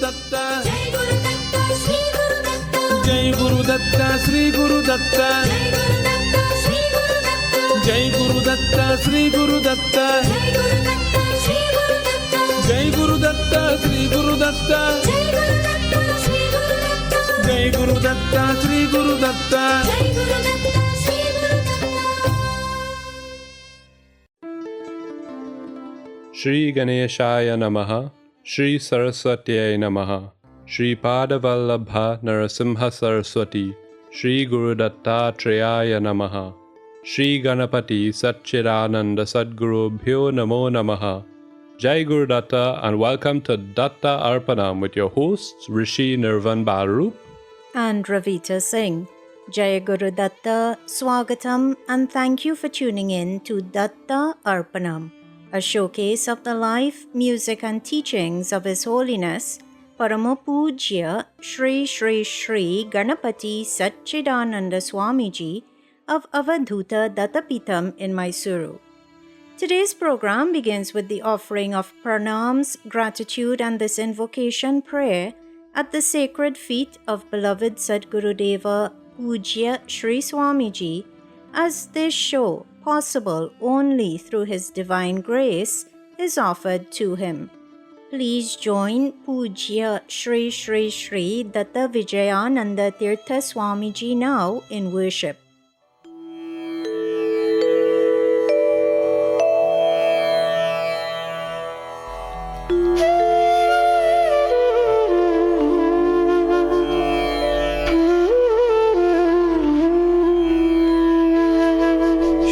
Datta, Jai Guru Datta, Sri Guru Datta, Jai Guru Datta, Sri Guru Datta, Jai Guru Datta, Sri Guru Datta, Jai Guru Datta, Sri Guru Datta. Shri Ganeshaya Namaha, Shri Saraswatyai Namaha, Shri Padavallabha Narasimha Saraswati, Shri Guru Dattatreya Namaha, Shri Ganapati Satchidananda Sadgurubhyo Namo Namaha. Jai Guru Datta and welcome to Datta Arpanam with your hosts Rishi Nirvan Barup and Ravita Singh. Jai Guru Datta, Swagatam, and thank you for tuning in to Datta Arpanam, a showcase of the life, music and teachings of His Holiness Paramapujya Shri Shri Shri Ganapati Satchidananda Swamiji of Avadhuta Dattapitam in Mysuru. Today's program begins with the offering of pranams, gratitude and this invocation prayer at the sacred feet of beloved Sadgurudeva Pujya Shri Swamiji, as this show, possible only through His divine grace, is offered to him. Please join Pujya Shri Shri Shri Datta Vijayananda Tirtha Swamiji now in worship.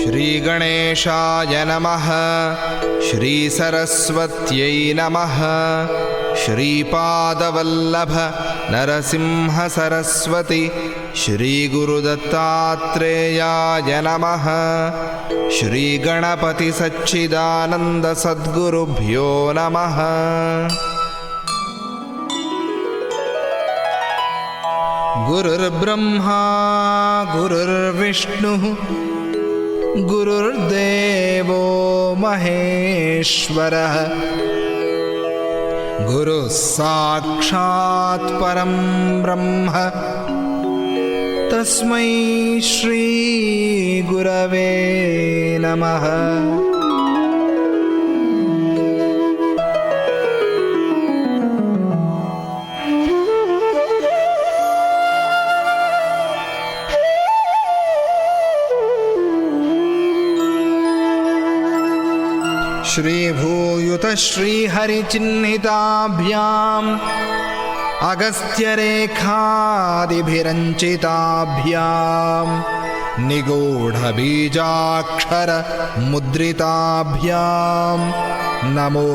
Shri Ganeshaya Namaha, Shri Saraswatyai Namaha, Shri Padavallabha Narasimha Saraswati, Shri Guru Dattatreya Namaha, Shri Ganapati Satchidananda Sadgurubhyo Namaha. Gurur Brahma, Gurur Vishnu, Gururdevo Maheshwarah, Guru Sakshat Param Brahma, Tasmai Shri Gurave Namaha. Shri Bhuyuta Shri Hari Chinnhitabhyam Agastya Rekhadi Bhiranchitabhyam Nigodha Bijakshara Mudritabhyam Namo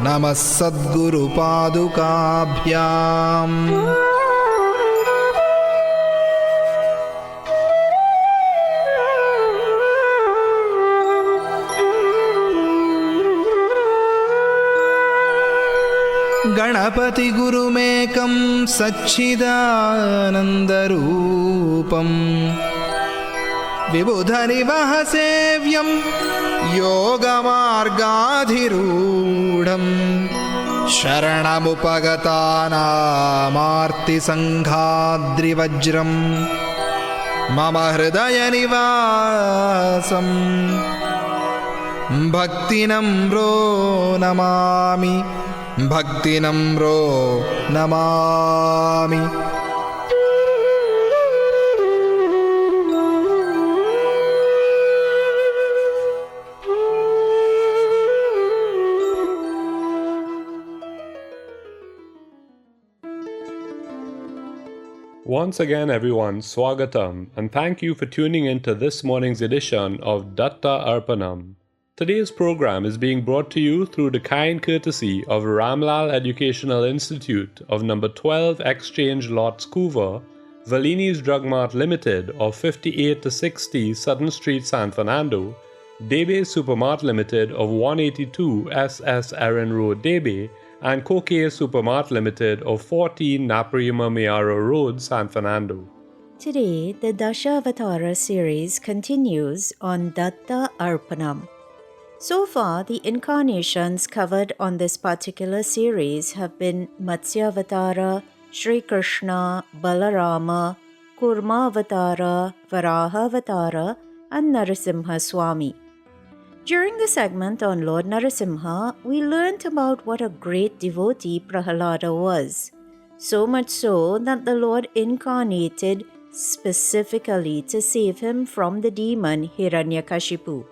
Namas Sadguru Padukabhyam. Ganapati Gurumekam Satchidanandarupam Vibhudharivaha Sevyam Yogamargadhirudham Sharanamupagatanam Sanghadrivajram Mama Hridaya Nivasam Bhaktinamro Namami, Bhaktinamro Namami. Once again, everyone, Swagatam, and thank you for tuning in to this morning's edition of Datta Arpanam. Today's program is being brought to you through the kind courtesy of Ramlal Educational Institute of number 12 Exchange Lot Scoover, Valini's Drug Mart Limited of 58 to 60 Sutton Street, San Fernando, Debe Supermart Limited of 182 SS Erin Road, Debe, and Koke Supermart Limited of 14 Naparima Mayaro Road, San Fernando. Today, the Dashavatara series continues on Datta Arpanam. So far, the incarnations covered on this particular series have been Matsyavatara, Sri Krishna, Balarama, Kurmavatara, Varahavatara, and Narasimha Swami. During the segment on Lord Narasimha, we learnt about what a great devotee Prahalada was, so much so that the Lord incarnated specifically to save him from the demon Hiranyakashipu.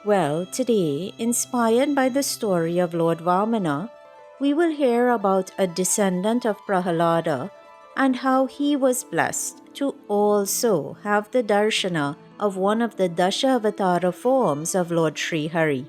Well, today, inspired by the story of Lord Vamana, we will hear about a descendant of Prahalada and how he was blessed to also have the darshana of one of the Dashavatara forms of Lord Sri Hari.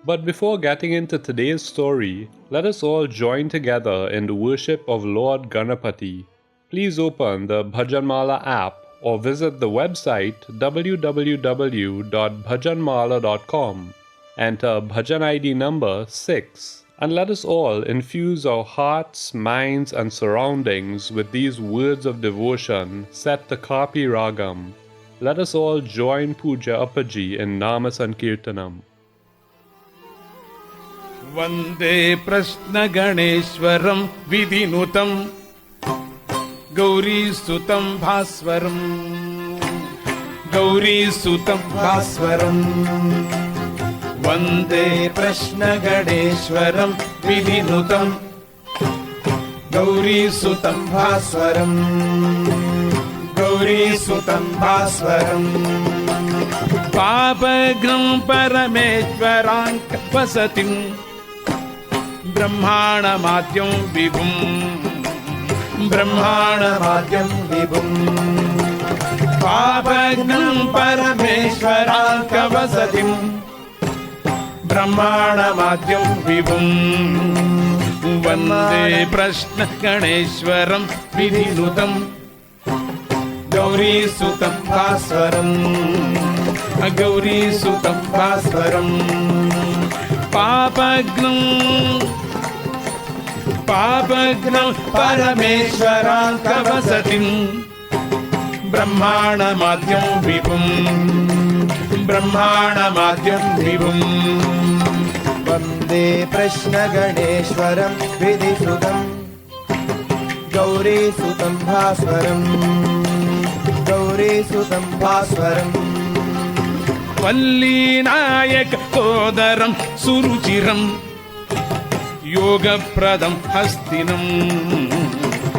But before getting into today's story, let us all join together in the worship of Lord Ganapati. Please open the Bhajanmala app or visit the website www.bhajanmala.com. Enter Bhajan ID number 6 and let us all infuse our hearts, minds and surroundings with these words of devotion set to Kapi Ragam. Let us all join Puja Appaji in Nama Sankirtanam. Vande Prashna Ganeshwaram Vidinutam Gauri Sutam Bhaswaram Gauri Sutam Bhaswaram Vande Prashna Ganeshwaram Vidinutam Gauri Sutam Bhaswaram Gauri Sutam Bhaswaram Papagram Parameshwaranka Vasatim Brahmana Madhyam Vibhum Brahmana Madhyam Vibhum Papagram Parameshwaranka Vasatim Brahmana Madhyam Vibhum Vande Prashna Ganeshwaram Vidinutam Gauri Sutam Bhaswaram Gauri Sutam Bhaswaram Papagnam Parameshwaranka Vasatim Brahmana Madhyam Vibhum Brahmana Madhyam Vibhum Vande Prashna Ganeshwaram Vidisudam Gauri Sutam Bhaswaram Gauri Sutam Bhaswaram Valli Nayaka Sodaram Suruchiram Yoga Pradam Hastinam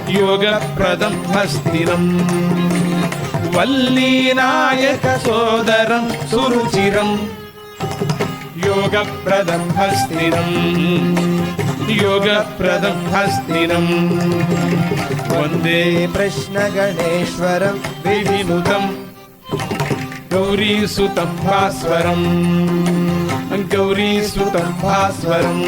Yoga Pradam Hastinam Valli Nayaka Sodaram Suruchiram Yoga Pradam Hastinam Yoga Pradam Hastinam Vande Prashna Ganeshwaram Vidinutam Gauri Sutam Bhaswaram Gauri Sutam Bhaswaram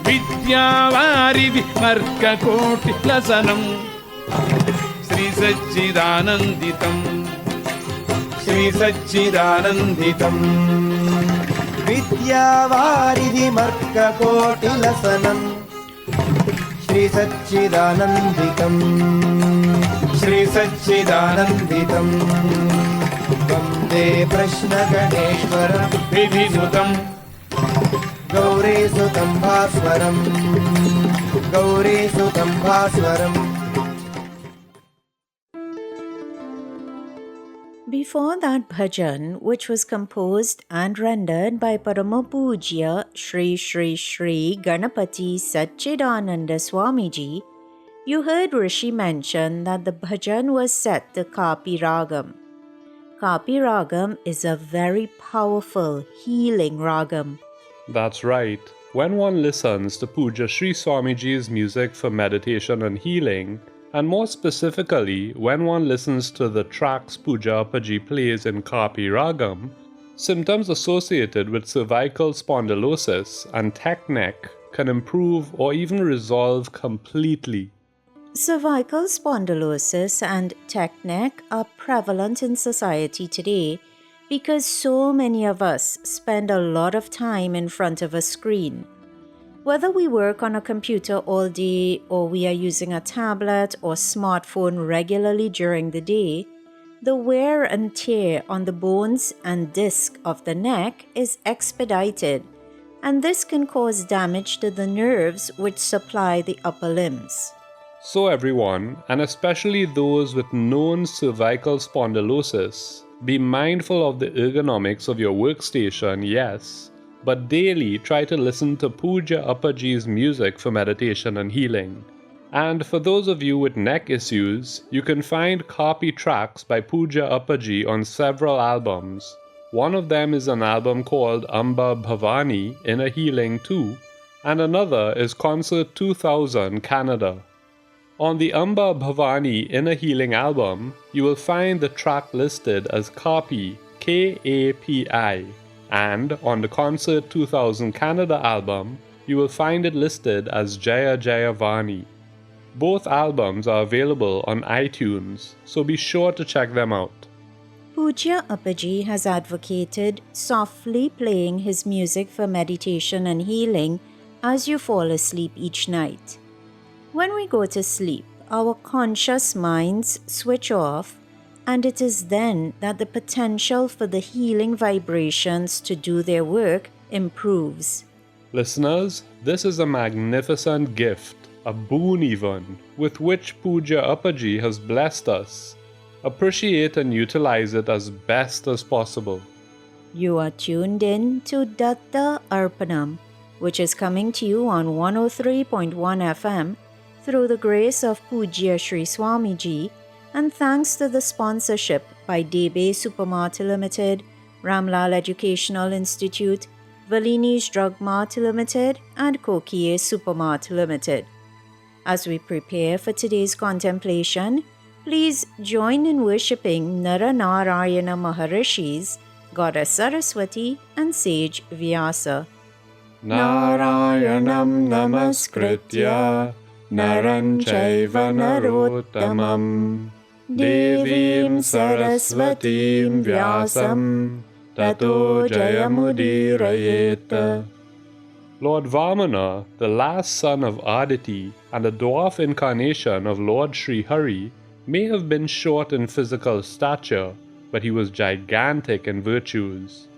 Vidyavari Marka Koti Lasanam Sri Satchidananditam Sri Satchidananditam Vidyavaridi Marka Koti Lasanam Shri Satchidananditam Sri Satchidananditam Vande Prashna Ganeshwaram Vidinutam Gauri Sutam Bhaswaram Gauri Sutam Bhaswaram. Before that bhajan, which was composed and rendered by Paramapujya Sri Sri Sri Ganapati Satchidananda Swamiji, you heard Rishi mention that the bhajan was set to Kapi Ragam. Kapi Ragam is a very powerful, healing ragam. That's right. When one listens to Puja Sri Swamiji's music for meditation and healing, and more specifically, when one listens to the tracks Puja Appaji plays in Kapi Ragam, symptoms associated with cervical spondylosis and tech neck can improve or even resolve completely. Cervical spondylosis and tech neck are prevalent in society today because so many of us spend a lot of time in front of a screen. Whether we work on a computer all day or we are using a tablet or smartphone regularly during the day, The wear and tear on the bones and disc of the neck is expedited, and this can cause damage to the nerves which supply the upper limbs. So everyone, and especially those with known cervical spondylosis, be mindful of the ergonomics of your workstation, yes, but daily try to listen to Pujya Appaji's music for meditation and healing. And for those of you with neck issues, you can find copy tracks by Pujya Appaji on several albums. One of them is an album called Amba Bhavani Inner Healing 2, and another is Concert 2000 Canada. On the Amba Bhavani Inner Healing album, you will find the track listed as Kapi, K-A-P-I, and on the Concert 2000 Canada album, you will find it listed as Jaya Jaya Vani. Both albums are available on iTunes, so be sure to check them out. Pujya Appaji has advocated softly playing his music for meditation and healing as you fall asleep each night. When we go to sleep, our conscious minds switch off, and it is then that the potential for the healing vibrations to do their work improves. Listeners, this is a magnificent gift, a boon even, with which Pujya Appaji has blessed us. Appreciate and utilize it as best as possible. You are tuned in to Datta Arpanam, which is coming to you on 103.1 FM through the grace of Pujya Sri Swamiji, and thanks to the sponsorship by Debe Supermart Limited, Ramlal Educational Institute, Valini's Drug Mart Limited, and Kokie Supermart Limited. As we prepare for today's contemplation, please join in worshipping Naranarayana Maharishis, Goddess Saraswati, and Sage Vyasa. Narayanam namaskritya naran chaiva narottamam devim saraswatim vyasam tato jayamudirayet. Lord Vamana, the last son of Aditi and a dwarf incarnation of Lord Sri Hari, may have been short in physical stature, but he was gigantic in virtues.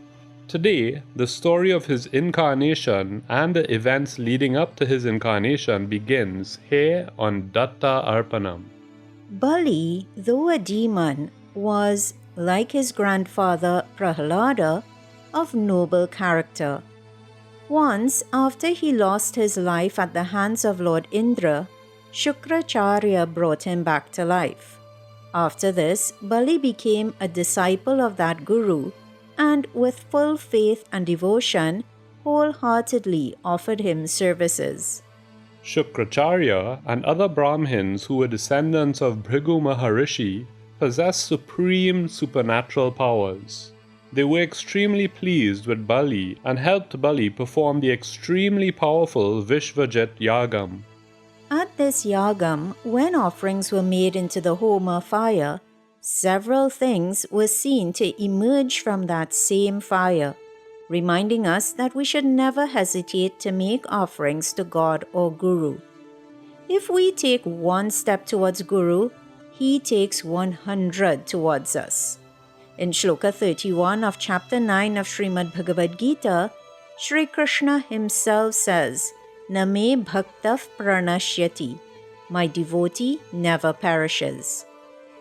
Today, the story of his incarnation and the events leading up to his incarnation begins here on Datta Arpanam. Bali, though a demon, was, like his grandfather Prahlada, of noble character. Once, after he lost his life at the hands of Lord Indra, Shukracharya brought him back to life. After this, Bali became a disciple of that guru, and with full faith and devotion, wholeheartedly offered him services. Shukracharya and other Brahmins who were descendants of Bhrigu Maharishi possessed supreme supernatural powers. They were extremely pleased with Bali and helped Bali perform the extremely powerful Vishvajit Yagam. At this yagam, when offerings were made into the Homa fire, several things were seen to emerge from that same fire, reminding us that we should never hesitate to make offerings to God or Guru. If we take one step towards Guru, he takes 100 towards us. In Shloka 31 of chapter 9 of Srimad Bhagavad Gita, Sri Krishna himself says, Name bhaktaf pranashyati, my devotee never perishes.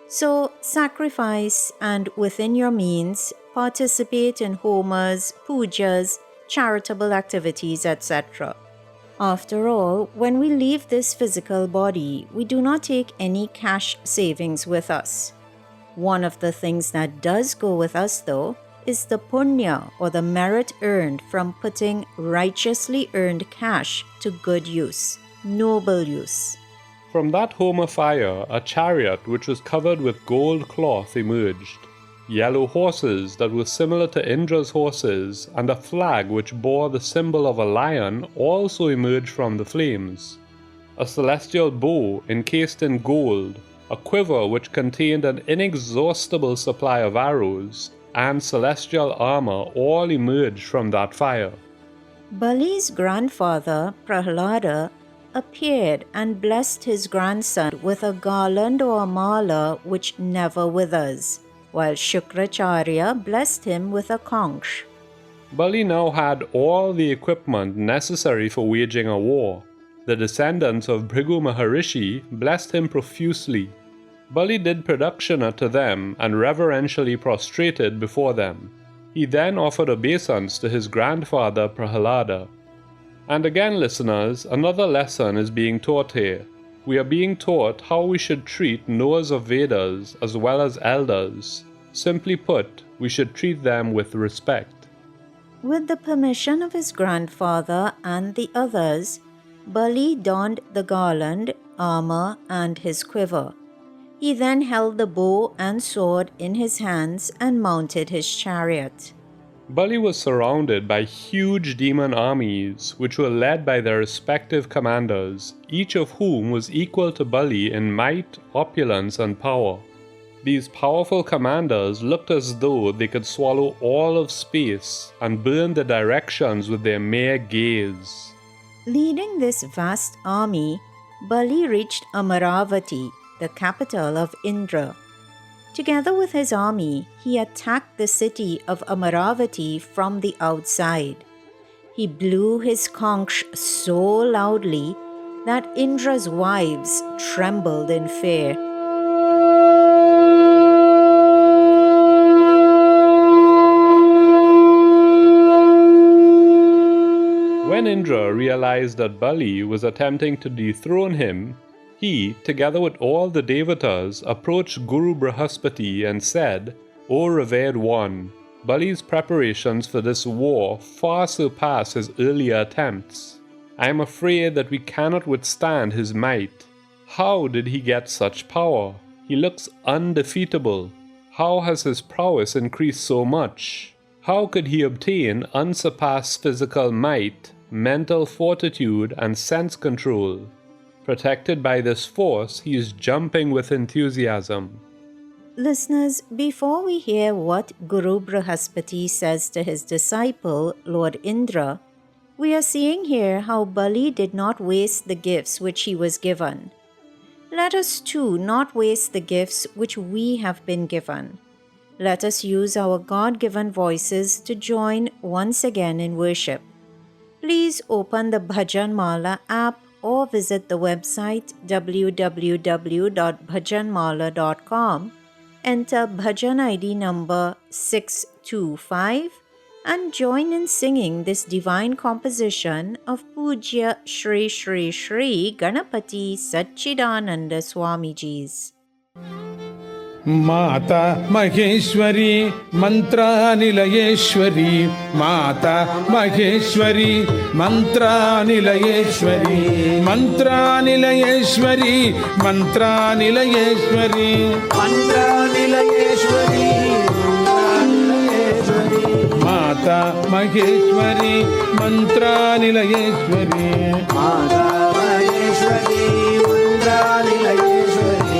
So sacrifice and within your means participate in homas, pujas, charitable activities, etc. After all, when we leave this physical body, we do not take any cash savings with us. One of the things that does go with us, though, is the punya or the merit earned from putting righteously earned cash to good use, noble use. From that Homa fire, a chariot which was covered with gold cloth emerged. Yellow horses that were similar to Indra's horses and a flag which bore the symbol of a lion also emerged from the flames. A celestial bow encased in gold, a quiver which contained an inexhaustible supply of arrows, and celestial armor all emerged from that fire. Bali's grandfather, Prahlada, appeared and blessed his grandson with a garland or a mala which never withers, while Shukracharya blessed him with a conch. Bali now had all the equipment necessary for waging a war. The descendants of Bhrigu Maharishi blessed him profusely. Bali did pradakshina to them and reverentially prostrated before them. He then offered obeisance to his grandfather Prahalada. And again, listeners, another lesson is being taught here. We are being taught how we should treat knowers of Vedas as well as elders. Simply put, we should treat them with respect. With the permission of his grandfather and the others, Bali donned the garland, armor, and his quiver. He then held the bow and sword in his hands and mounted his chariot. Bali was surrounded by huge demon armies, which were led by their respective commanders, each of whom was equal to Bali in might, opulence, and power. These powerful commanders looked as though they could swallow all of space and burn the directions with their mere gaze. Leading this vast army, Bali reached Amaravati, the capital of Indra. Together with his army, he attacked the city of Amaravati from the outside. He blew his conch so loudly that Indra's wives trembled in fear. When Indra realized that Bali was attempting to dethrone him, he, together with all the Devatas, approached Guru Brihaspati and said, "O revered one, Bali's preparations for this war far surpass his earlier attempts. I am afraid that we cannot withstand his might. How did he get such power? He looks undefeatable. How has his prowess increased so much? How could he obtain unsurpassed physical might, mental fortitude, and sense control? Protected by this force, he is jumping with enthusiasm." Listeners, before we hear what Guru Brihaspati says to his disciple, Lord Indra, we are seeing here how Bali did not waste the gifts which he was given. Let us too not waste the gifts which we have been given. Let us use our God-given voices to join once again in worship. Please open the Bhajan Mala app or visit the website www.bhajanmala.com, enter Bhajan ID number 625 and join in singing this divine composition of Pujya Shri Shri Shri Ganapati Satchidananda Swamiji's. माता महेश्वरी मंत्रानिलयेश्वरी माता महेश्वरी मंत्रानिलयेश्वरी मंत्रानिलयेश्वरी मंत्रानिलयेश्वरी मंत्रानिलयेश्वरी माता महेश्वरी मंत्रानिलयेश्वरी माता महेश्वरी मंत्रानिलयेश्वरी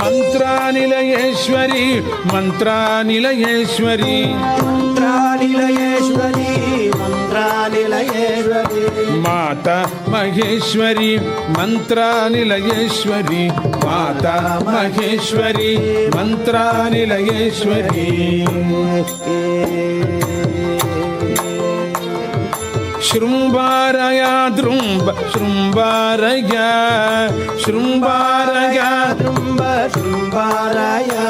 मंत्रानिलयेश्वरी मंत्रानिलयेश्वरी मंत्रानिलयेश्वरी मंत्रानिलयेश्वरी माता महेश्वरी मंत्रानिलयेश्वरी माता महेश्वरी मंत्रानिलयेश्वरी शृंगारया द्रुम्ब शृंगारया शृंगारया द्रुम्ब शृंगारया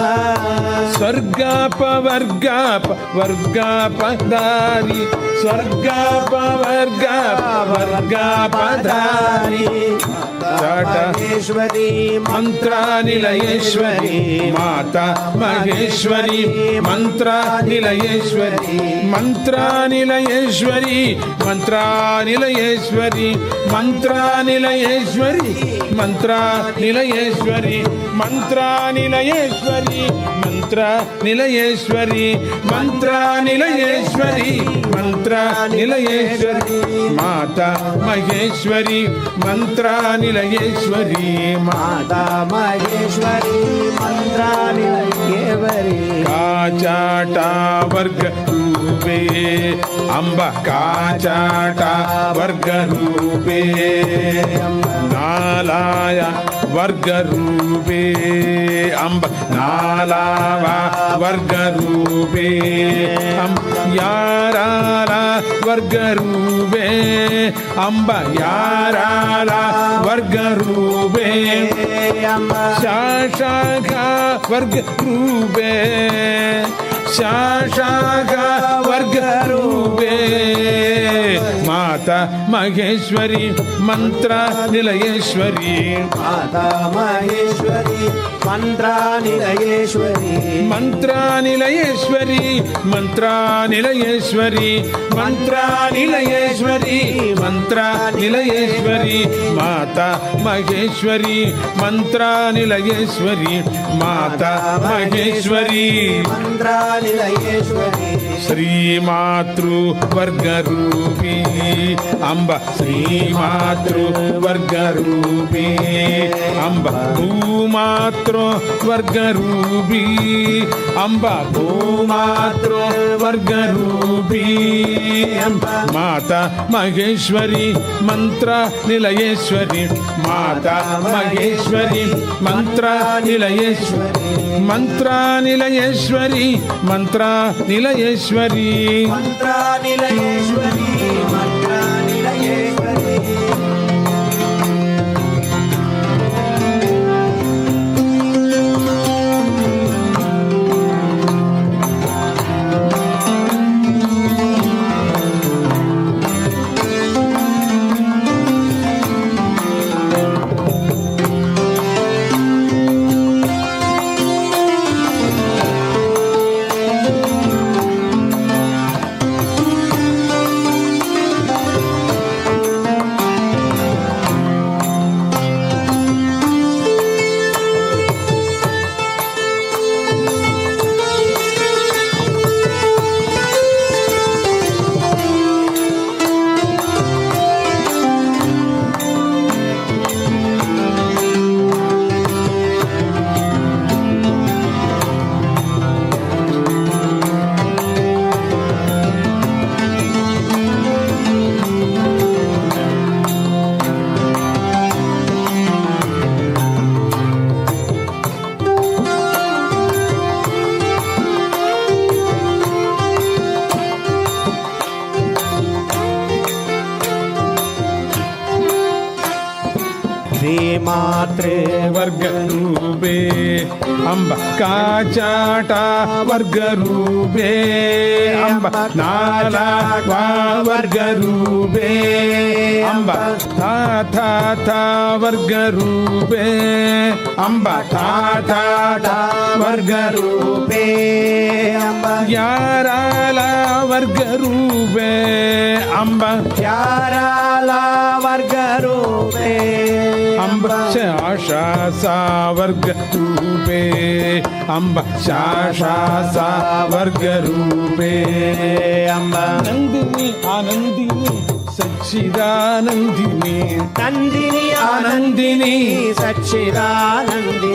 स्वर्गाप वर्गाप वर्गापधारी स्वर्गाप वर्गाप वर्गापधारी महेश्वरी मंत्रानिलयेश्वरी माता महेश्वरी मंत्रानिलयेश्वरी मंत्रानिलयेश्वरी मंत्रानिलयेश्वरी मंत्रानिलयेश्वरी मंत्रानिलयेश्वरी मंत्रानिलयेश्वरी मंत्रानिलयेश्वरी मंत्रानिलयेश्वरी मंत्रानिलयेश्वरी माता महेश्वरी मंत्रानिलयेश्वरी माता महेश्वरी निलयेश्वरी मन्त्रानिलयेश्वरी काचाटा वर्ग रूपे अम्ब काचाटा वर्ग रूपे नालाय वर्ग रूपे अम्ब नालावा वर्ग रूपे याराला वर्ग रूपे अम्ब याराला वर्ग रूपे शाशाखा वर्ग रूपे शाशाखा वर्ग रूपे माता महेश्वरी मंत्र निलयेश्वरी माता महेश्वरी मन्त्रानिलयेश्वरी मन्त्रानिलयेश्वरी मन्त्रानिलयेश्वरी मन्त्रानिलयेश्वरी मन्त्रानिलयेश्वरी माता महेश्वरी मन्त्रानिलयेश्वरी माता महेश्वरी मन्त्रानिलयेश्वरी श्रीमातृ वर्गरूपी अम्ब श्रीमातृ वर्गरूपी अम्ब भूमातृ वर्गरूपी अम्ब भूमातृ वर्गरूपी माता महेश्वरी मंत्र निलयेश्वरी माता महेश्वरी मंत्र निलयेश्वरी मंत्र निलयेश्वरी मंत्र निलयेश्वरी मन्त्रानिलयेश्वरी मन्त्रानिलयेश्वरी मात्रे वर्ग रूपे अम्ब काचाटा वर्ग रूपे अम्ब नाला वा वर्ग रूपे अम्ब था था था वर्ग रूपे अम्ब था था था वर्ग रूपे अम्ब याराला वर्ग रूपे अम्ब याराला वर्ग रूपे अम्ब शाशा सा वर्ग रूपे अम्ब शाशा सा वर्ग रूपे अम्ब नंदिनी आनंदिनी सच्चिदानंदिनी नंदिनी आनंदिनी सच्चिदानंदिनी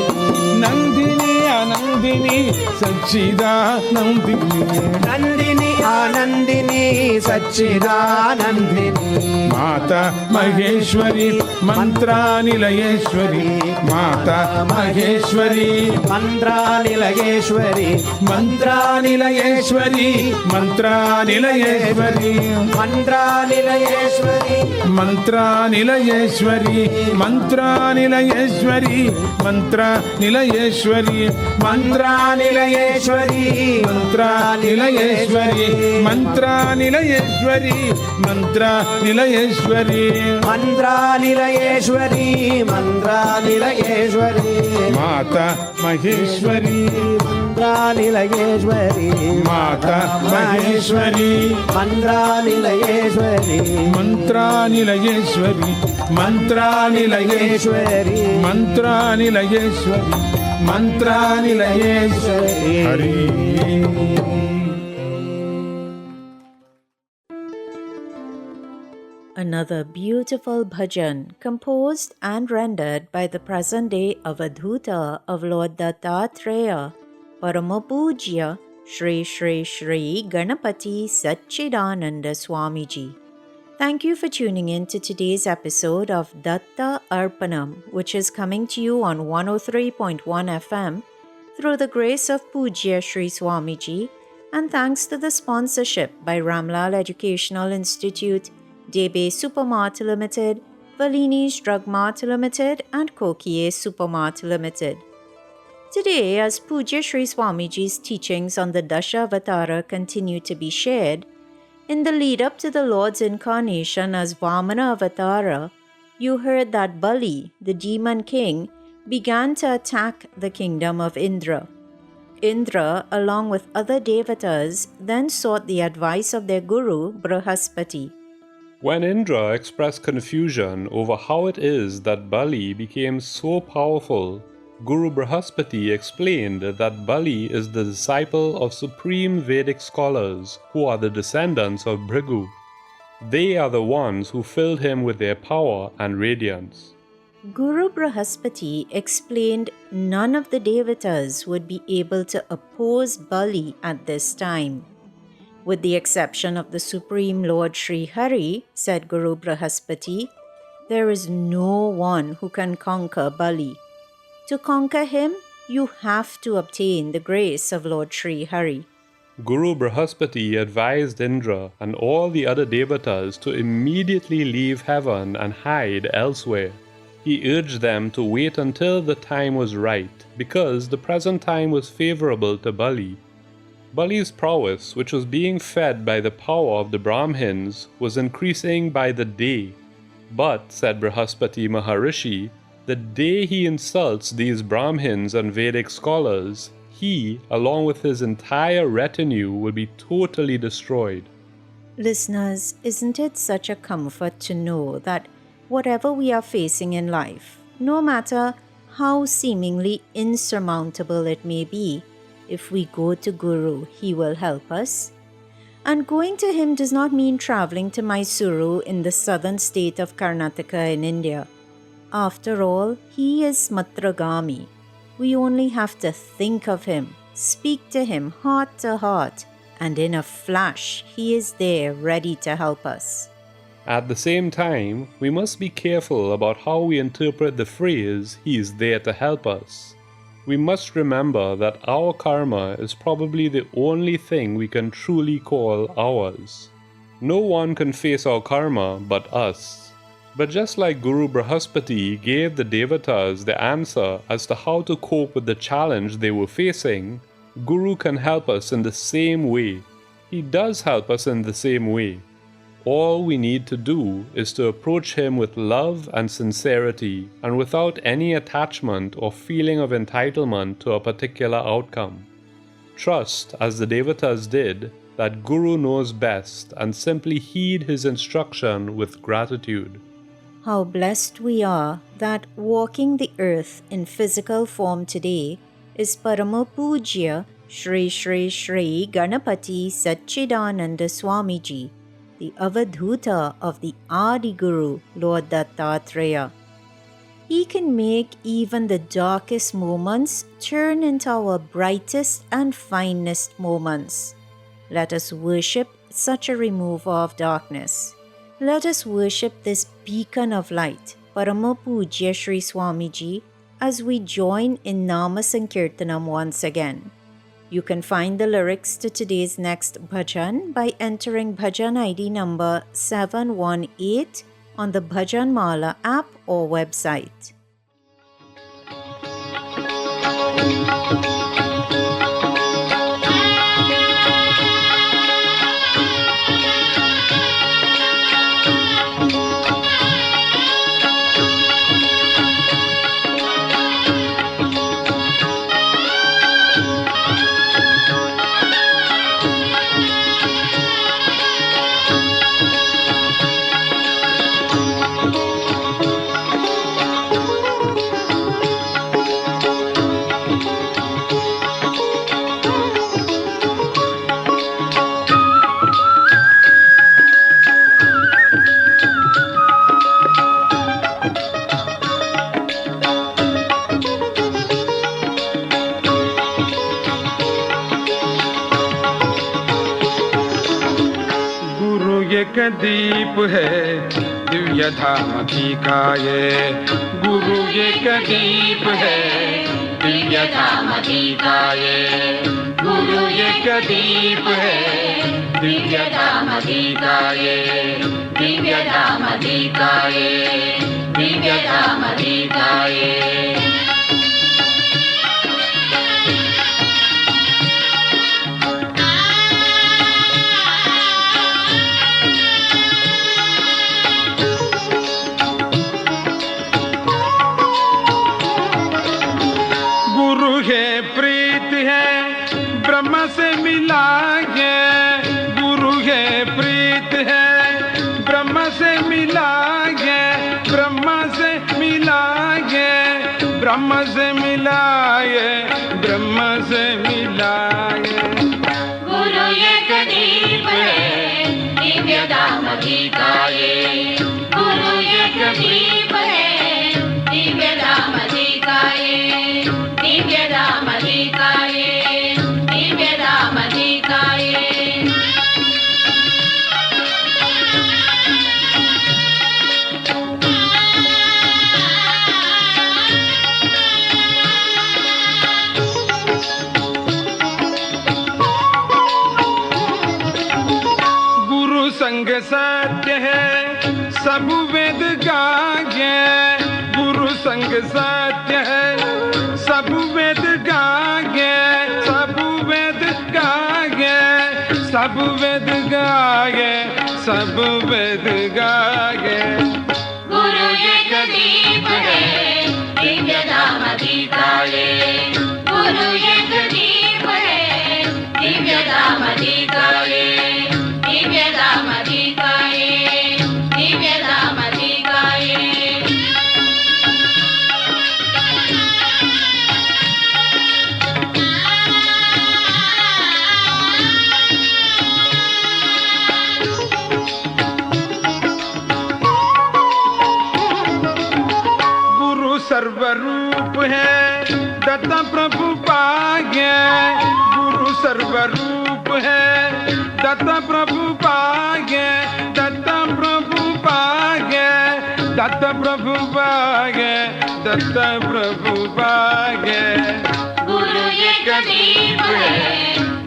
नंदिनी आनंदिनी सच्चिदानंदिनी नंदिनी आनंदिनी सच्चिदानंदिनी माता महेश्वरी मंत्रानिलयेश्वरी माता महेश्वरी मन्त्रानिलयेश्वरी मंत्रानिलयेश्वरी मंत्रानिलयेश्वरी मन्त्रानिलयेश्वरी मंत्रानिलयेश्वरी मंत्रानिलयेश्वरी मंत्रानिलयेश्वरी मन्त्रानिलयेश्वरी मंत्रानिलयेश्वरी मंत्रानिलयेश्वरी मंत्रानिलयेश्वरी मन्त्रानिलयेश्वरी मन्त्रानिलयेश्वरी माता महेश्वरी मन्त्रानिलयेश्वरी माता Maheshwari मन्त्रानिलयेश्वरी मंत्रानिलयेश्वरी मंत्रानिलयेश्वरी मंत्रानिलयेश्वरी मंत्रानिलयेश्वरी Hari Another beautiful bhajan composed and rendered by the present-day Avadhuta of Lord Dattatreya, Paramapujya Shri Shri Shri Ganapati Satchidananda Swamiji. Thank you for tuning in to today's episode of Datta Arpanam, which is coming to you on 103.1 FM through the grace of Pujya Shri Swamiji, and thanks to the sponsorship by Ramlal Educational Institute, Debe Supermart Limited, Valini's Drug Mart Limited, and Kokie Supermart Limited. Today, as Pujya Shri Swamiji's teachings on the Dasha Avatara continue to be shared, in the lead-up to the Lord's incarnation as Vamana Avatara, you heard that Bali, the demon king, began to attack the kingdom of Indra. Indra, along with other devatas, then sought the advice of their guru, Brihaspati. When Indra expressed confusion over how it is that Bali became so powerful, Guru Brihaspati explained that Bali is the disciple of supreme Vedic scholars who are the descendants of Bhrigu. They are the ones who filled him with their power and radiance. Guru Brihaspati explained none of the devatas would be able to oppose Bali at this time. With the exception of the Supreme Lord Sri Hari, said Guru Brihaspati, there is no one who can conquer Bali. To conquer him, you have to obtain the grace of Lord Sri Hari. Guru Brihaspati advised Indra and all the other devatas to immediately leave heaven and hide elsewhere. He urged them to wait until the time was right, because the present time was favorable to Bali. Bali's prowess, which was being fed by the power of the Brahmins, was increasing by the day. But, said Brihaspati Maharishi, the day he insults these Brahmins and Vedic scholars, he, along with his entire retinue, will be totally destroyed. Listeners, isn't it such a comfort to know that whatever we are facing in life, no matter how seemingly insurmountable it may be, if we go to Guru, he will help us? And going to him does not mean traveling to Mysuru in the southern state of Karnataka in India. After all, he is Matragami. We only have to think of him, speak to him heart to heart, and in a flash, he is there ready to help us. At the same time, we must be careful about how we interpret the phrase, he is there to help us. We must remember that our karma is probably the only thing we can truly call ours. No one can face our karma but us. But just like Guru Brihaspati gave the devatas the answer as to how to cope with the challenge they were facing, Guru can help us in the same way. He does help us in the same way. All we need to do is to approach him with love and sincerity and without any attachment or feeling of entitlement to a particular outcome. Trust, as the devatas did, that Guru knows best and simply heed his instruction with gratitude. How blessed we are that walking the earth in physical form today is Paramapujya Shri Shri Shri Ganapati Satchidananda Swamiji, the Avadhuta of the Adi Guru, Lord Dattatreya. He can make even the darkest moments turn into our brightest and finest moments. Let us worship such a remover of darkness. Let us worship this beacon of light, Paramapujya Shri Swamiji, as we join in Nama Sankirtanam once again. You can find the lyrics to today's next bhajan by entering bhajan ID number 718 on the Bhajan Mala app or website. एक दीप है दिव्य धाम का ये, गुरु एक दीप है दिव्य धाम का ये, गुरु एक दीप है दिव्य धाम का ये, दिव्य धाम का ये, दिव्य धाम का ये। ब्रह्म से मिलाए, ब्रह्म से मिलाए। गुरु एक दीप है दिव्य धाम का ये, गुरु एक दीप है दिव्य धाम का ये, दिव्य धाम का ये, दिव्य धाम का ये। संग सत्य है सब वेद गाये, गुरु संग सत्य है सब वेद गाये, सब वेद गाये, सब वेद गाये, सब वेद गाये। गुरु एक दीप है दिव्य धाम का ये, गुरु एक दीप है दिव्य धाम का ये, दिव्य धाम का ये, दिव्य धाम का ये। गुरु सर्वरूप है दत्ता प्रभु पागे, गुरु सर्वरूप है दत्ता प्रभु पागे, दत्ता प्रभु पागे, दत्ता प्रभु पागे, दत्ता प्रभु पागे। गुरु एक दीप है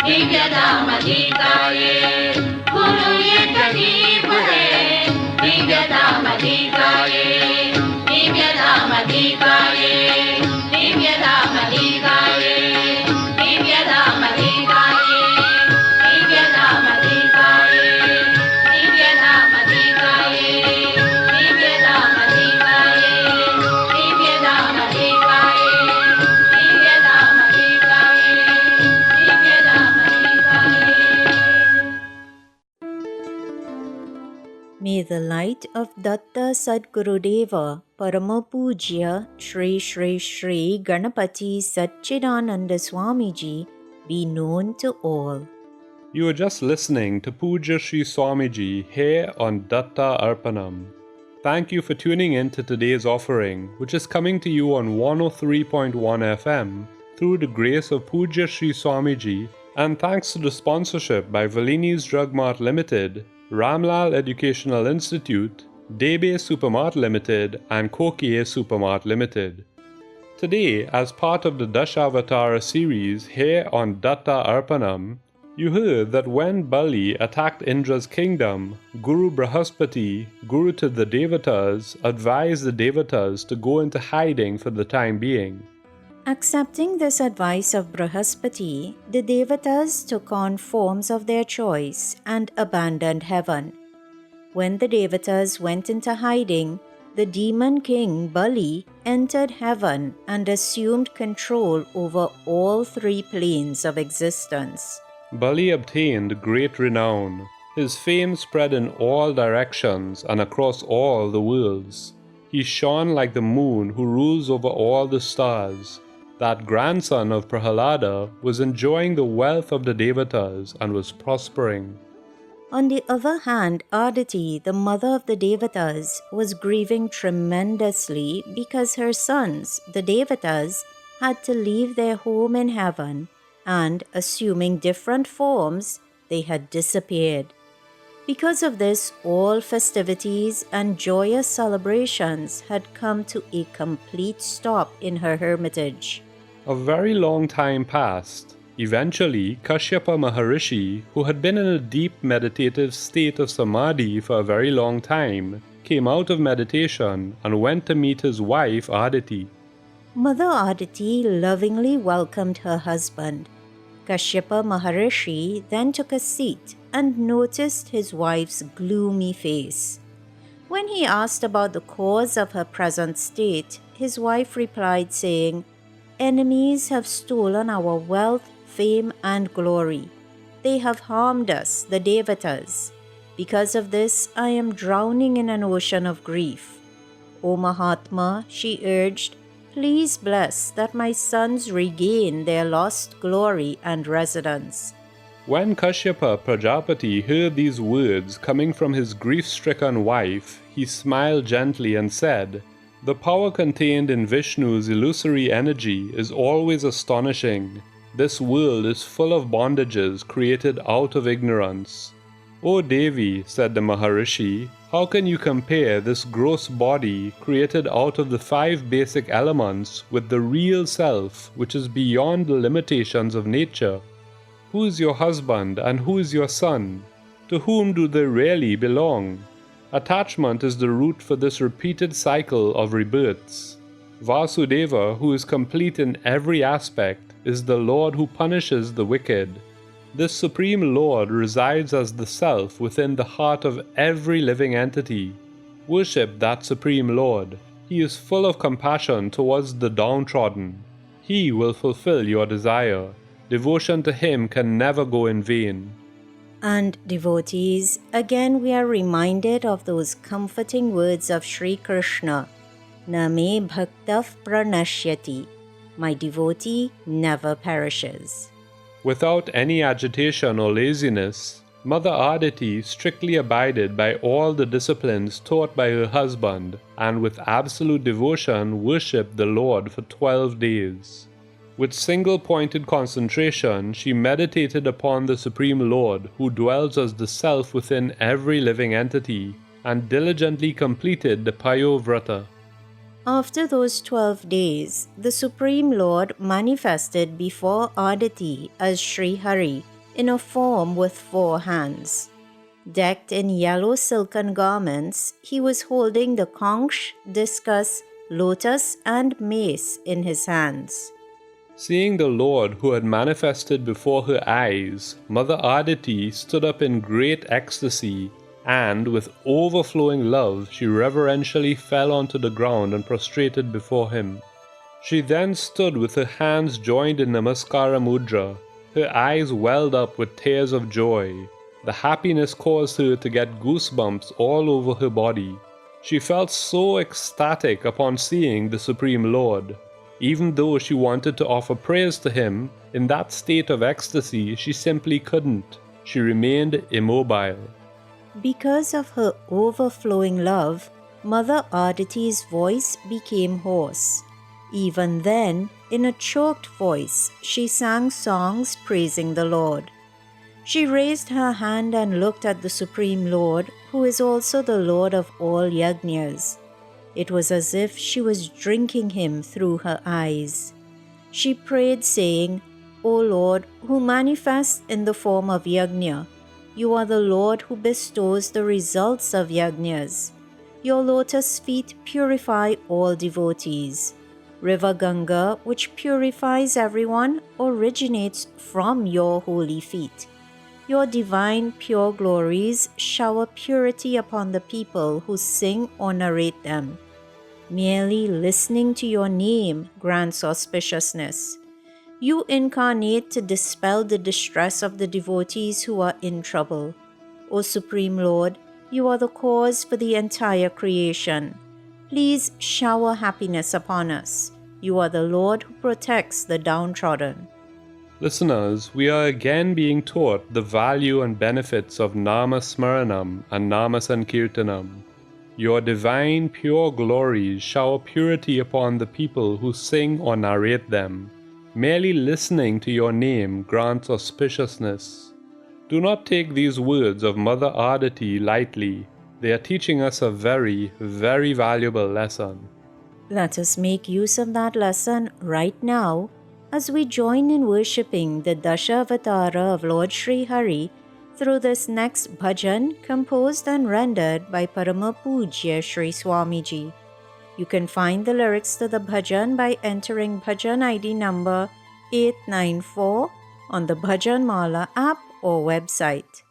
दिव्य धाम का ये, गुरु एक दीप है दिव्य धाम का ये, दिव्य धाम का ये, दिव्य धाम का ये, दिव्य धाम का ये, दिव्य धाम का ये, दिव्य धाम का ये, दिव्य धाम का ये, दिव्य धाम का ये, दिव्य धाम का ये, दिव्य धाम का ये। May the light of Datta Sadgurudeva Paramapujya Shri Shri Shri Ganapati Satchidananda Swamiji be known to all. You are just listening to Puja Sri Swamiji here on Datta Arpanam. Thank you for tuning in to today's offering, which is coming to you on 103.1 FM through the grace of Puja Sri Swamiji, and thanks to the sponsorship by Valini's Drug Mart Limited, Ramlal Educational Institute, Debe Supermart Limited, and Kokie Supermart Limited. Today, as part of the Dashavatara series here on Datta Arpanam, you heard that when Bali attacked Indra's kingdom, Guru Brahaspati, Guru to the Devatas, advised the Devatas to go into hiding for the time being. Accepting this advice of Brahaspati, the Devatas took on forms of their choice and abandoned heaven. When the Devatas went into hiding, the demon king Bali entered heaven and assumed control over all three planes of existence. Bali obtained great renown. His fame spread in all directions and across all the worlds. He shone like the moon who rules over all the stars. That grandson of Prahalada was enjoying the wealth of the Devatas and was prospering. On the other hand, Aditi, the mother of the Devatas, was grieving tremendously because her sons, the Devatas, had to leave their home in heaven and, assuming different forms, they had disappeared. Because of this, all festivities and joyous celebrations had come to a complete stop in her hermitage. A very long time passed. Eventually, Kashyapa Maharishi, who had been in a deep meditative state of samadhi for a very long time, came out of meditation and went to meet his wife Aditi. Mother Aditi lovingly welcomed her husband. Kashyapa Maharishi then took a seat and noticed his wife's gloomy face. When he asked about the cause of her present state, his wife replied saying, "Enemies have stolen our wealth, fame, and glory. They have harmed us, the Devatas. Because of this, I am drowning in an ocean of grief. O Mahatma," she urged, "please bless that my sons regain their lost glory and residence." When Kashyapa Prajapati heard these words coming from his grief-stricken wife, he smiled gently and said, "The power contained in Vishnu's illusory energy is always astonishing. This world is full of bondages created out of ignorance." "O Devi," said the Maharishi, "how can you compare this gross body created out of the 5 basic elements with the real self which is beyond the limitations of nature? Who is your husband and who is your son? To whom do they really belong? Attachment is the root for this repeated cycle of rebirths. Vasudeva, who is complete in every aspect, is the Lord who punishes the wicked. This Supreme Lord resides as the Self within the heart of every living entity. Worship that Supreme Lord. He is full of compassion towards the downtrodden. He will fulfill your desire. Devotion to Him can never go in vain." And devotees, again we are reminded of those comforting words of Sri Krishna, "Na me bhaktah pranashyati," my devotee never perishes. Without any agitation or laziness, Mother Aditi strictly abided by all the disciplines taught by her husband and with absolute devotion worshipped the Lord for 12 days. With single-pointed concentration, she meditated upon the Supreme Lord who dwells as the Self within every living entity and diligently completed the Payovrata. After those 12 days, the Supreme Lord manifested before Aditi as Sri Hari in a form with 4 hands. Decked in yellow silken garments, he was holding the conch, discus, lotus, and mace in his hands. Seeing the Lord who had manifested before her eyes, Mother Aditi stood up in great ecstasy, and with overflowing love she reverentially fell onto the ground and prostrated before him. She then stood with her hands joined in Namaskara Mudra. Her eyes welled up with tears of joy. The happiness caused her to get goosebumps all over her body. She felt so ecstatic upon seeing the Supreme Lord. Even though she wanted to offer praise to him, in that state of ecstasy she simply couldn't. She remained immobile. Because of her overflowing love, Mother Aditi's voice became hoarse. Even then, in a choked voice, she sang songs praising the Lord. She raised her hand and looked at the Supreme Lord, who is also the Lord of all yajnas. It was as if she was drinking him through her eyes. She prayed, saying, "O Lord, who manifests in the form of yajna, you are the Lord who bestows the results of yajnas. Your lotus feet purify all devotees. River Ganga, which purifies everyone, originates from your holy feet. Your divine pure glories shower purity upon the people who sing or narrate them. Merely listening to your name grants auspiciousness. You incarnate to dispel the distress of the devotees who are in trouble. O Supreme Lord, you are the cause for the entire creation. Please shower happiness upon us. You are the Lord who protects the downtrodden." Listeners, we are again being taught the value and benefits of Nama Smaranam and Nama Sankirtanam. Your divine pure glories shower purity upon the people who sing or narrate them. Merely listening to your name grants auspiciousness. Do not take these words of Mother Aditi lightly. They are teaching us a very, very valuable lesson. Let us make use of that lesson right now as we join in worshipping the Dashavatara of Lord Sri Hari through this next bhajan composed and rendered by Parama Pujya Sri Swamiji. You can find the lyrics to the bhajan by entering bhajan ID number 894 on the Bhajan Mala app or website.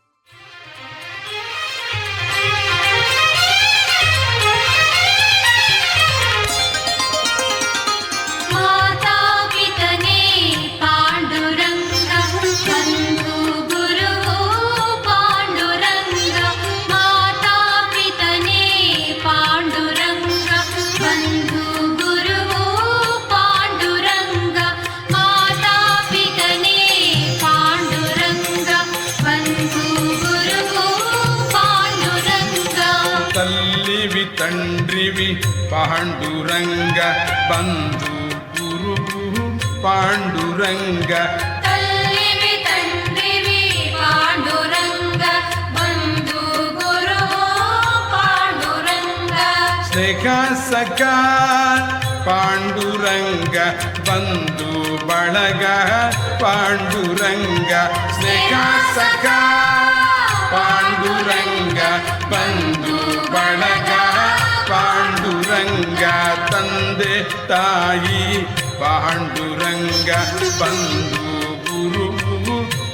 ತಂಡ್ರಿವಿ Panduranga ಬಂಧು ಗುರು ಪಾಂಡುರಂಗ ತಲ್ಲಿವಿ ತಂಡ್ರಿವಿ ಪಾಂಡುರಂಗ ಬಂಧು ಗುರು ಪಾಂಡುರಂಗ ಸ್ನೇಹ ಸಖ ಪಾಂಡುರಂಗ ಬಂಧು ಬಳಗ ಪಾಂಡುರಂಗ ಸ್ನೇಹ ಸಖ ಪಾಂಡುರಂಗ ಬಂಧು ಬಳಗ ಪಾಂಡುರಂಗ ತಂದೆ ತಾಯಿ ಪಾಂಡುರಂಗ ಬಂಧು ಗುರು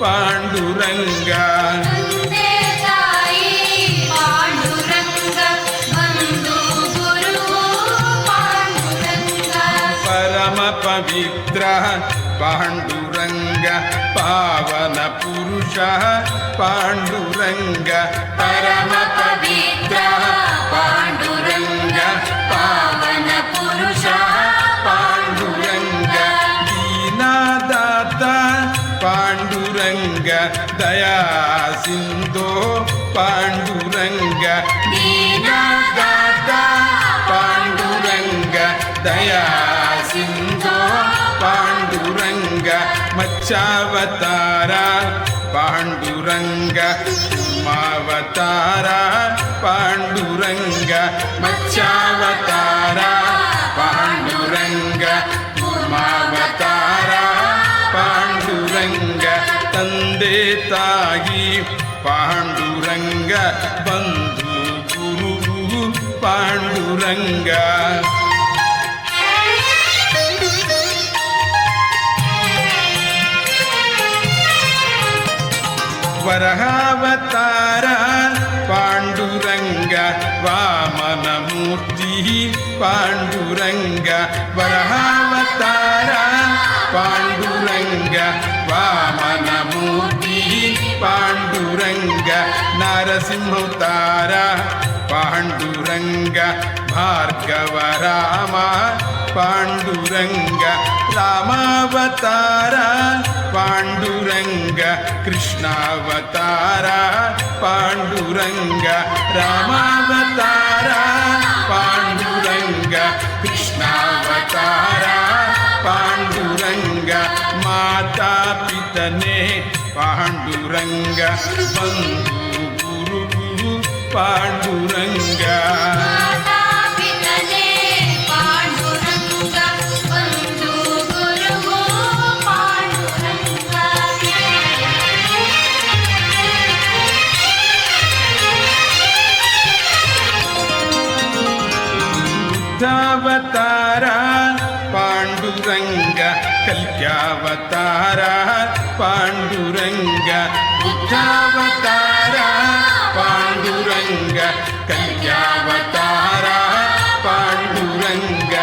ಪಾಂಡುರಂಗ ತಂದೆ ತಾಯಿ ಪಾಂಡುರಂಗ ಬಂಧು ಗುರು ಪಾಂಡುರಂಗ ಪರಮ ಪವಿತ್ರ ಪಾಂಡುರಂಗ ಪಾವನ ಪುರುಷ ಪಾಂಡುರಂಗ ಪರಮ ಪವಿತ್ರ ಪಾಂಡುರಂಗ ಪಾವನ ಪುರುಷ ಪಾಂಡುರಂಗ ದೀನದಾತ ಪಾಂಡುರಂಗ ದಯಾ ಸಿಂಧೋ ಪಾಂಡುರಂಗ ದೀನದಾತ ಪಾಂಡುರಂಗ ದಯಾ ಸಿಂಧೋ ಪಾಂಡುರಂಗ ಮಚ್ಚಾವತಾರ ಪಾಂಡುರಂಗ ಮಾವತಾರ ಪಾಂಡುರಂಗ ಮಚ್ಚಾವತಾರ ಪಾಂಡುರಂಗ ಮಾವತಾರ ಪಾಂಡುರಂಗ ತಂದೆ ತಾಯಿ ಪಾಂಡುರಂಗ ಬಂಧು ಗುರು ಪಾಂಡುರಂಗ ವರಹಾವತಾರ ಪಾಂಡುರಂಗ ವಾಮನ ಮೂರ್ತಿ ಪಾಂಡುರಂಗ ವರಹಾವತಾರ ಪಾಂಡುರಂಗ ವಾಮನ ಮೂರ್ತಿ ಪಾಂಡುರಂಗ ನರಸಿಂಹವತಾರ ಪಾಂಡುರಂಗ ಭಾರ್ಗವ ರಾಮ ಪಾಂಡುರಂಗ ರಾಮಾವತಾರ ಪಾಂಡುರಂಗ ಕೃಷ್ಣಾವತಾರ ಪಾಂಡುರಂಗ ರಾಮಾವತಾರ ಪಾಂಡುರಂಗ ಕೃಷ್ಣಾವತಾರ ಪಾಂಡುರಂಗ ಮಾತಾ ಪಿತನೆ ಪಾಂಡುರಂಗ ಬಂಧು ಗುರು ಪಾಂಡುರಂಗ ಅವತಾರ ಪಾಂಡುರಂಗ ಕಲ್ಕ್ಯಾವತಾರ ಪಾಂಡುರಂಗ ಬುದ್ಧಾವತಾರ ಪಾಂಡುರಂಗ ಕಲ್ಕ್ಯಾವತಾರ ಪಾಂಡುರಂಗ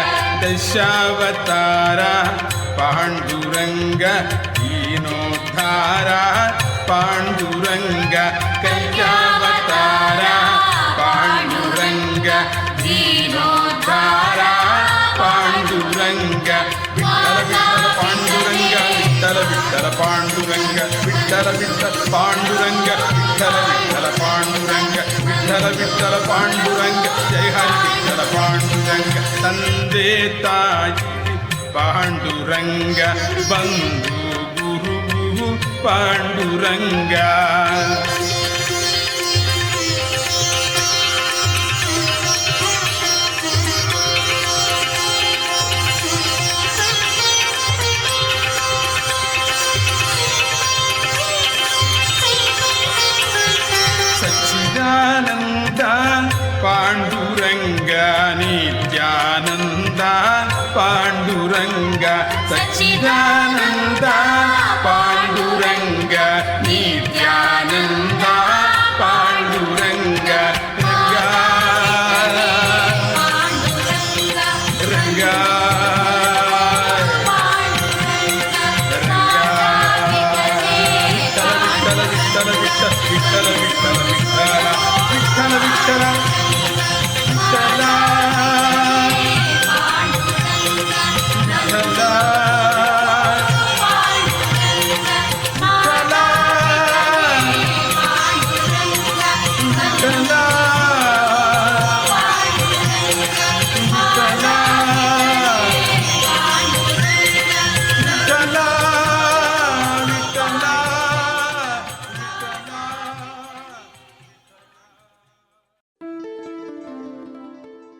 ದಶಾವತಾರ ಪಾಂಡುರಂಗ ದೀನೋದ್ಧಾರ ಪಾಂಡುರಂಗ ಕಲ್ಕ್ಯಾವತಾರ ಪಾಂಡುರಂಗ ದೀನೋದ್ಧಾರ ಪಾಂಡುರಂಗ ವಿಠಲ ವಿಠಲ ಪಾಂಡುರಂಗ ವಿಠಲ ವಿಠಲ ಪಾಂಡುರಂಗ ವಿಠಲ ವಿಠಲ ಪಾಂಡುರಂಗ ವಿಠಲ ವಿಠಲ ವಿಠಲ ಪಾಂಡುರಂಗ ಜಯ ಹರಿ ವಿಠಲ ಪಾಂಡುರಂಗ ತಂದೆ ತಾಯಿ ಪಾಂಡುರಂಗ ಬಂಧು ಗುರು Panduranga. Satchidananda Panduranga Nityananda Panduranga Satchidananda Panduranga Nityananda Panduranga Ranga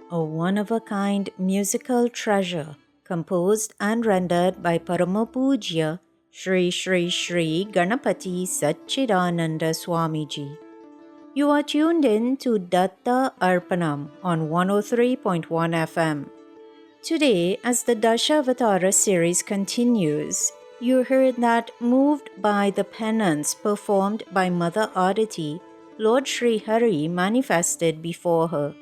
A one-of-a-kind musical treasure composed and rendered by Paramapujya Shri Shri Shri Ganapati Satchidananda Swamiji. You are tuned in to Datta Arpanam on 103.1 FM. Today, as the Dashavatara series continues, you heard that moved by the penance performed by Mother Aditi, Lord Sri Hari manifested before her.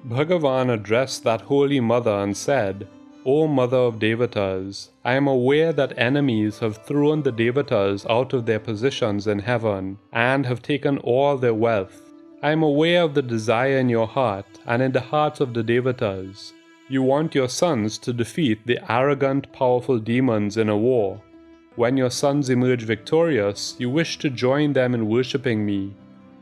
Bhagavan addressed that holy mother and said, O Mother of Devatas, I am aware that enemies have thrown the Devatas out of their positions in heaven and have taken all their wealth. I am aware of the desire in your heart and in the hearts of the Devatas. You want your sons to defeat the arrogant, powerful demons in a war. When your sons emerge victorious, you wish to join them in worshipping me.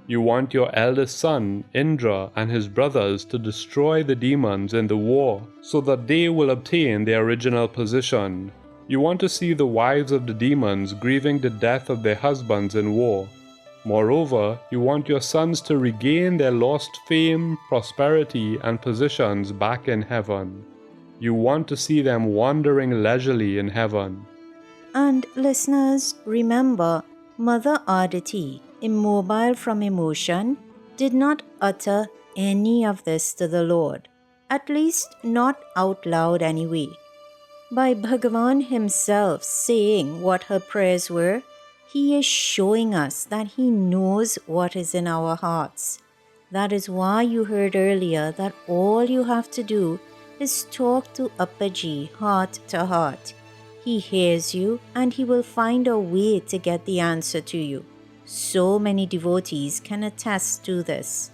You want your eldest son, Indra, and his brothers to destroy the demons in the war so that they will obtain their original position. You want to see the wives of the demons grieving the death of their husbands in war. Moreover, you want your sons to regain their lost fame, prosperity, and positions back in heaven. You want to see them wandering leisurely in heaven. And listeners, remember, Mother Aditi, immobile from emotion, did not utter any of this to the Lord, at least not out loud anyway. By Bhagavan himself saying what her prayers were, he is showing us that he knows what is in our hearts. That is why you heard earlier that all you have to do is talk to Appaji heart to heart. He hears you and he will find a way to get the answer to you. So many devotees can attest to this.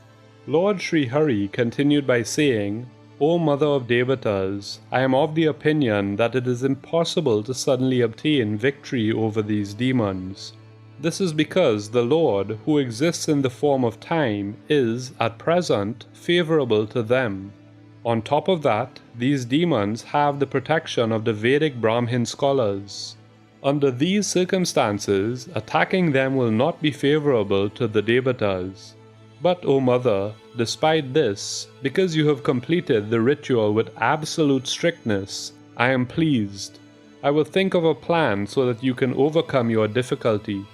Lord Sri Hari continued by saying, O Mother of Devatas, I am of the opinion that it is impossible to suddenly obtain victory over these demons. This is because the Lord, who exists in the form of time, is, at present, favorable to them. On top of that, these demons have the protection of the Vedic Brahmin scholars. Under these circumstances, attacking them will not be favorable to the Devatas. But, O Mother, despite this, because you have completed the ritual with absolute strictness, I am pleased. I will think of a plan so that you can overcome your difficulty.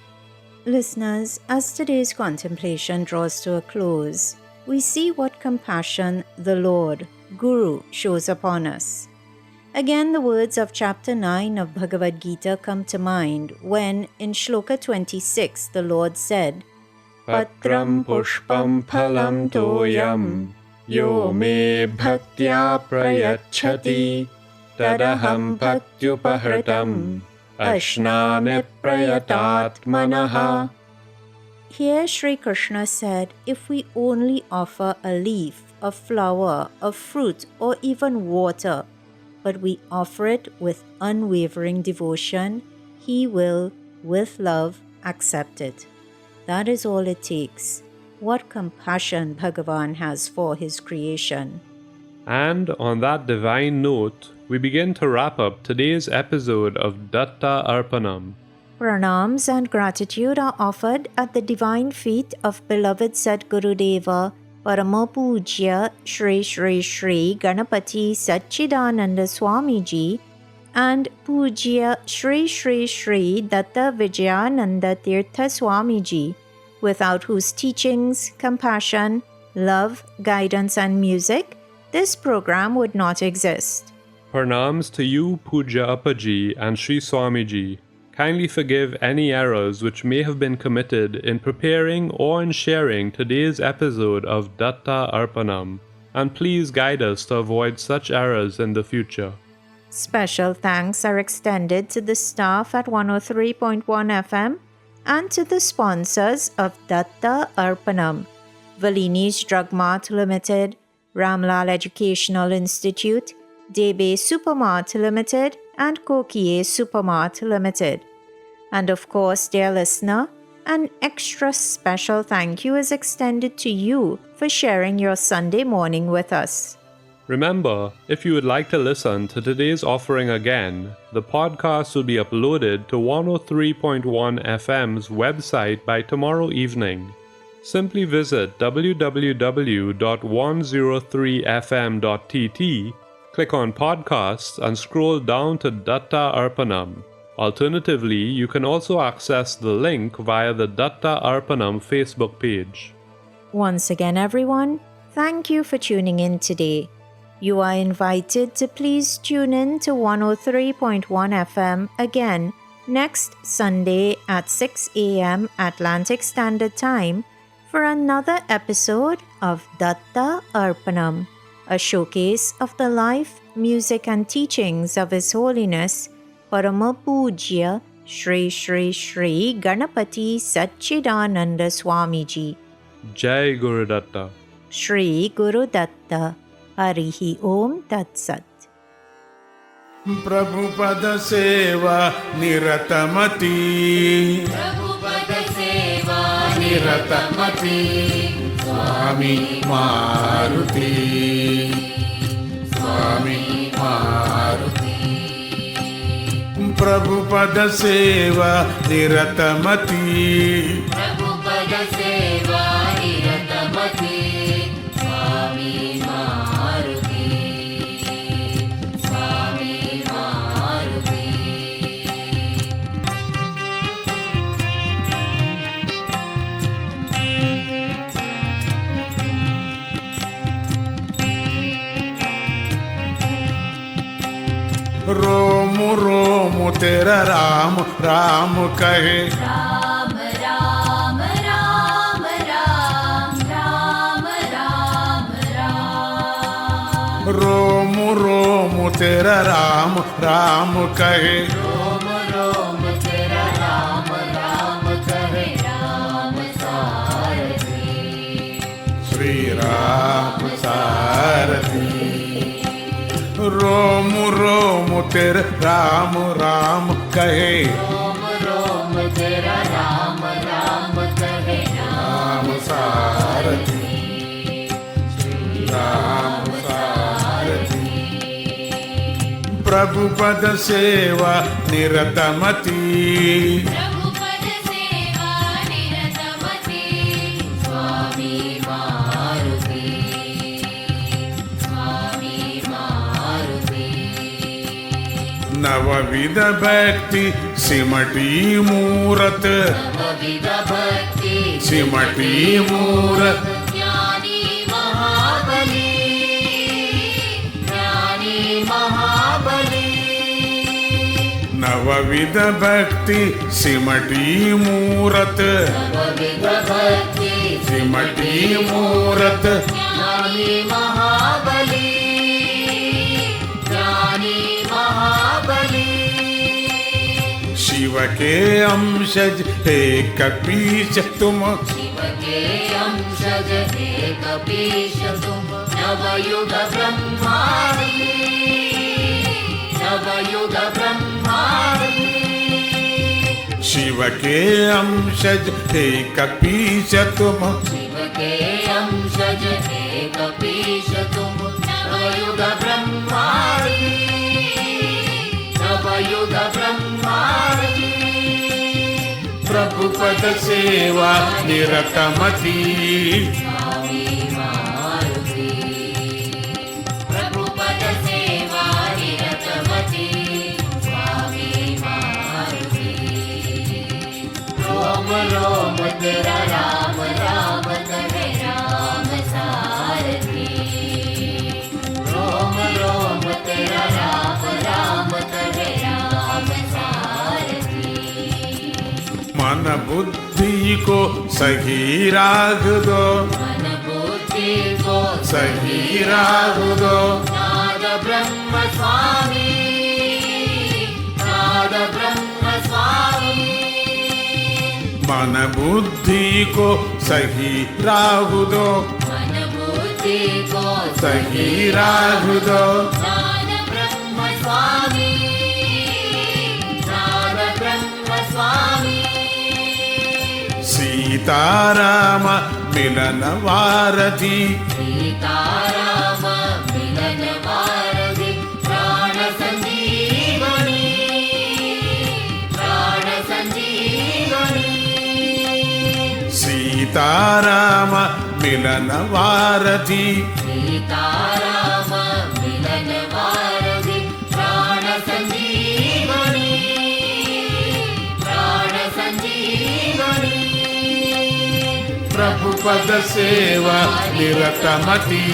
Listeners, as today's contemplation draws to a close, we see what compassion the Lord, Guru, shows upon us. Again, the words of chapter 9 of Bhagavad Gita come to mind when, in Shloka 26, the Lord said, Patram pushpam phalam toyam yo me bhaktya prayachati tadaham bhaktyupahritam ashnane prayatatmanaha. Here Sri Krishna said, if we only offer a leaf, a flower, a fruit, or even water, but we offer it with unwavering devotion, He will, with love, accept it. That is all it takes. What compassion Bhagavan has for His creation. And on that divine note, we begin to wrap up today's episode of Datta Arpanam. Pranams and gratitude are offered at the divine feet of beloved Sadgurudeva, Parama Pujya Shri Shri Shri Ganapati Satchidananda Swamiji and Pujya Shri Shri Shri Datta Vijayananda Tirtha Swamiji, without whose teachings, compassion, love, guidance and music, this program would not exist. Pranams to you, Puja Appaji and Sri Swamiji. Kindly forgive any errors which may have been committed in preparing or in sharing today's episode of Datta Arpanam, and please guide us to avoid such errors in the future. Special thanks are extended to the staff at 103.1 FM and to the sponsors of Datta Arpanam: Valini's Drug Mart Limited, Ramlal Educational Institute, Debe Supermart Limited, and Kokie Supermart Limited. And of course, dear listener, an extra special thank you is extended to you for sharing your Sunday morning with us. Remember, if you would like to listen to today's offering again, the podcast will be uploaded to 103.1 FM's website by tomorrow evening. Simply visit www.103fm.tt, click on podcasts and scroll down to Datta Arpanam. Alternatively, you can also access the link via the Datta Arpanam Facebook page. Once again, everyone, thank you for tuning in today. You are invited to please tune in to 103.1 FM again next Sunday at 6 a.m. Atlantic Standard Time for another episode of Datta Arpanam, a showcase of the life, music and teachings of His Holiness Parama Pujya Shri Shri Shri Ganapati Satchidananda Swamiji. Jai Guru Datta. Shri Guru Datta. Harihi Om Tat Sat. Prabhupada Seva Niratamati Prabhupada Seva Niratamati Swami Maruti Swami Maruti Prabhupada Seva Niratamati Prabhupada Seva Niratamati Swami Maruti Swami Maruti रोम रोम तेरा राम राम कहे Ram Ram Ram Ram Ram Ram Ram रोम रोम तेरा राम राम कहे Rom Rom Tera Ram Ram Kahe Ram Sarthi Shri Ram सारथी रोम रोम तेरा राम राम कहे Rom Rom Tera Ram Ram Kahe Ram सारथी राम सारथी प्रभुपद सेवा निरतमती Prabhupada Seva Niratamati Swami Maruti Swami Maruti नवविध भक्ति सिमटी मूरत Navavida Bhakti सिमटी मूरत Jnani Mahabali Jnani Mahabali नवविध भक्ति सिमटी मूरत Navavida Bhakti सिमटी मूरत Jnani Mahabali Jnani Mahabali Shiv के अंशज हे कपीश तुम शिव के अंशज हे कपीश तुम नवयुग ब्रह्माणि नवयुग ब्रह्माणि शिव के अंशज हे कपीश तुम शिव के अंशज हे कपीश तुम नवयुग ब्रह्माणि नवयुग ब्रह्माणि प्रभुपद सेवा निरतमती स्वामी मारुति प्रभुपद सेवा निरतमती स्वामी मारुति रोम रोम तेरा राम राम कहे राम सारथी रोम रोम तेरा राम राम कहे राम सारथी मन बुद्धि को सही राग दो मन बुद्धि को सही राग दो नाद ब्रह्म स्वामी नाद ब्रह्म स्वामी मन बुद्धि को सही राग दो मन बुद्धि को सही राग दो नाद ब्रह्म स्वामी नाद ब्रह्म स्वामी सीताराम मिलन वारधि सीताराम मिलन वारधि प्राण संजीवनी प्राण संजीवनी सीताराम मिलन वारधि सीताराम मिलन वारधि प्राण संजीवनी प्राण संजीवनी प्रभुपद सेवा निरतमती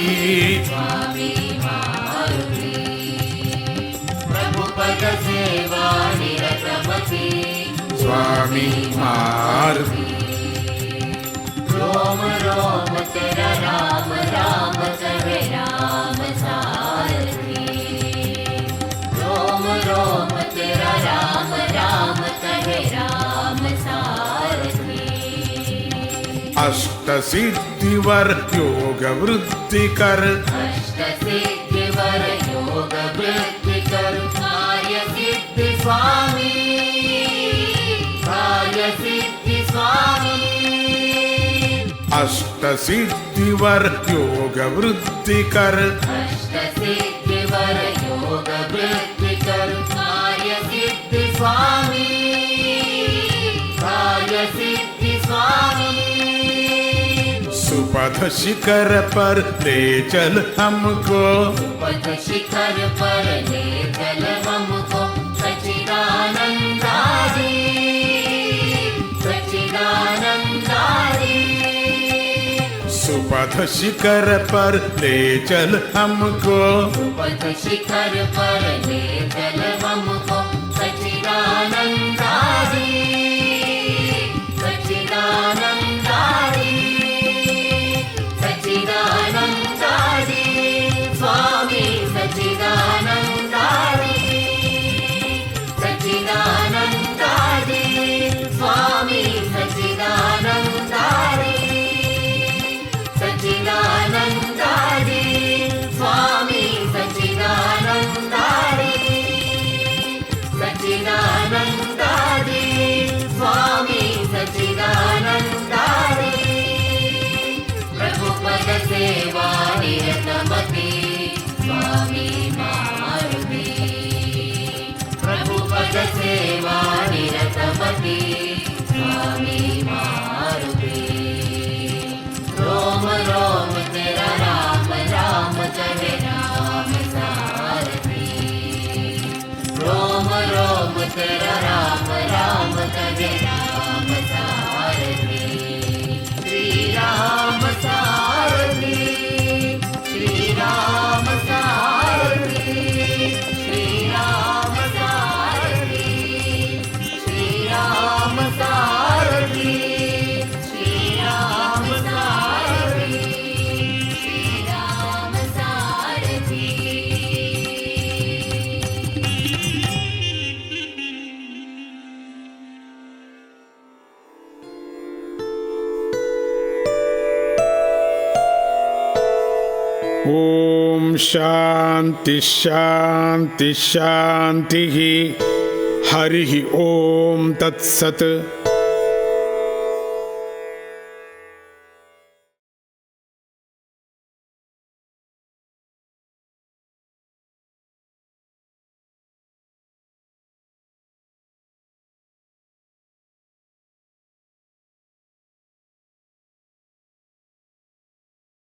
स्वामी मारुति प्रभुपद सेवा निरतमती स्वामी मारुति रोम रोम तेरा राम राम कहे राम सारथी रोम रोम तेरा राम राम कहे राम सारथी अष्ट सिद्धिवर योग वृद्धि कर अष्ट सिद्धि वर योग वृद्धि कर कार्य सिद्धि स्वामी कार्य सिद्धि स्वामी अष्ट सिद्धिवर योग वृद्धि कर अष्ट सिद्धि वर योग वृद्धि कर कार्य सिद्धि स्वामी कार्य सिद्धि स्वामी सुपथ शिखर पर ले चल हमको पथ शिखर पर ले चल हमको सच्चिदानंदारी सच्चिदानंदारी सुपथ शिखर पर ले चल हमको पथ शिखर पर ले चल हमको सच्चिदानंदारी सच्चिदानंदारी सच्चिदानंदारी स्वामी सच्चिदानंदारी सच्चिदानंदारी स्वामी सच्चिदानंदारी सच्चिदानंदारी स्वामी सच्चिदानंदारी सच्चिदानंदारी स्वामी सच्चिदानंदारी प्रभुपद सेवा निरतमती स्वामी मारुति प्रभुपद सेवा निरतमती स्वामी मारुति रोम रोम तेरा राम राम कहे राम सारथी रोम रोम तेरा राम राम कहे राम सारथी श्री राम सारथी श्री राम सारथी श्री राम सारथी श्री राम सारथी श्री राम सारथी श्री राम सारथी ओम शांति शांति शांति हरि ओम तत्सत।